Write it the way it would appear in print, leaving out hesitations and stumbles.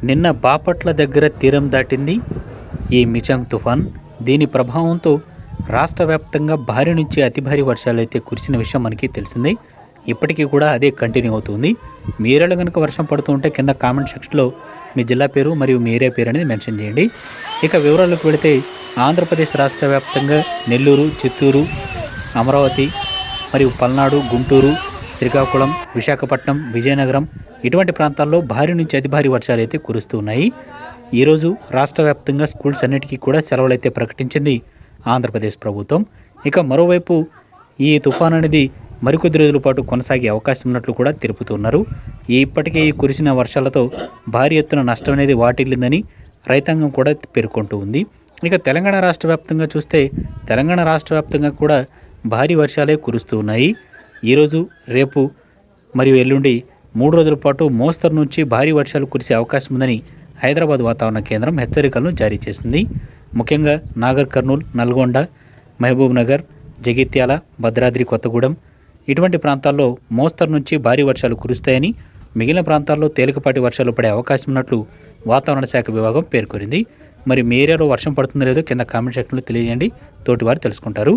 నిన్న బాపట్ల దగ్గర తీరం దాటింది ఈ మిచాంగ్ తుఫాన్. దీని ప్రభావంతో రాష్ట్ర వ్యాప్తంగా భారీ నుంచి అతి భారీ వర్షాలు అయితే కురిసిన విషయం మనకి తెలిసిందే. ఇప్పటికీ కూడా అదే కంటిన్యూ అవుతుంది. మీరేళ్ళు కనుక వర్షం పడుతుంటే కింద కామెంట్ సెక్షన్లో మీ జిల్లా పేరు మరియు మీ ఏరియా పేరు అనేది మెన్షన్ చేయండి. ఇక వివరాలకు వెళితే ఆంధ్రప్రదేశ్ రాష్ట్ర వ్యాప్తంగా నెల్లూరు, చిత్తూరు, అమరావతి మరియు పల్నాడు, గుంటూరు, శ్రీకాకుళం, విశాఖపట్నం, విజయనగరం ఇటువంటి ప్రాంతాల్లో భారీ నుంచి అతి భారీ వర్షాలు అయితే కురుస్తూ ఉన్నాయి. ఈరోజు రాష్ట్ర వ్యాప్తంగా స్కూల్స్ అన్నిటికీ కూడా సెలవులు అయితే ప్రకటించింది ఆంధ్రప్రదేశ్ ప్రభుత్వం. ఇక మరోవైపు ఈ తుఫాన్ అనేది మరికొద్ది రోజుల పాటు కొనసాగే అవకాశం ఉన్నట్లు కూడా తెలుపుతున్నారు. ఇప్పటికే ఈ కురిసిన వర్షాలతో భారీ ఎత్తున నష్టం అనేది వాటిల్లిందని రైతాంగం కూడా పేర్కొంటూ ఉంది. ఇక తెలంగాణ రాష్ట్ర వ్యాప్తంగా చూస్తే తెలంగాణ రాష్ట్ర వ్యాప్తంగా కూడా భారీ వర్షాలే కురుస్తూ ఉన్నాయి. ఈరోజు, రేపు మరియు ఎల్లుండి 3 రోజుల పాటు మోస్తరు నుంచి భారీ వర్షాలు కురిసే అవకాశం ఉందని హైదరాబాద్ వాతావరణ కేంద్రం హెచ్చరికలను జారీ చేసింది. ముఖ్యంగా నాగర్ కర్నూల్, నల్గొండ, మహబూబ్ నగర్, జగిత్యాల, భద్రాద్రి కొత్తగూడెం ఇటువంటి ప్రాంతాల్లో మోస్తరు నుంచి భారీ వర్షాలు కురుస్తాయని, మిగిలిన ప్రాంతాల్లో తేలికపాటి వర్షాలు పడే అవకాశం ఉన్నట్లు వాతావరణ శాఖ విభాగం పేర్కొంది. మరి మీ ఏరియాలో వర్షం పడుతుందో లేదో కింద కామెంట్ సెక్షన్లో తెలియజేయండి, తోటివారు తెలుసుకుంటారు.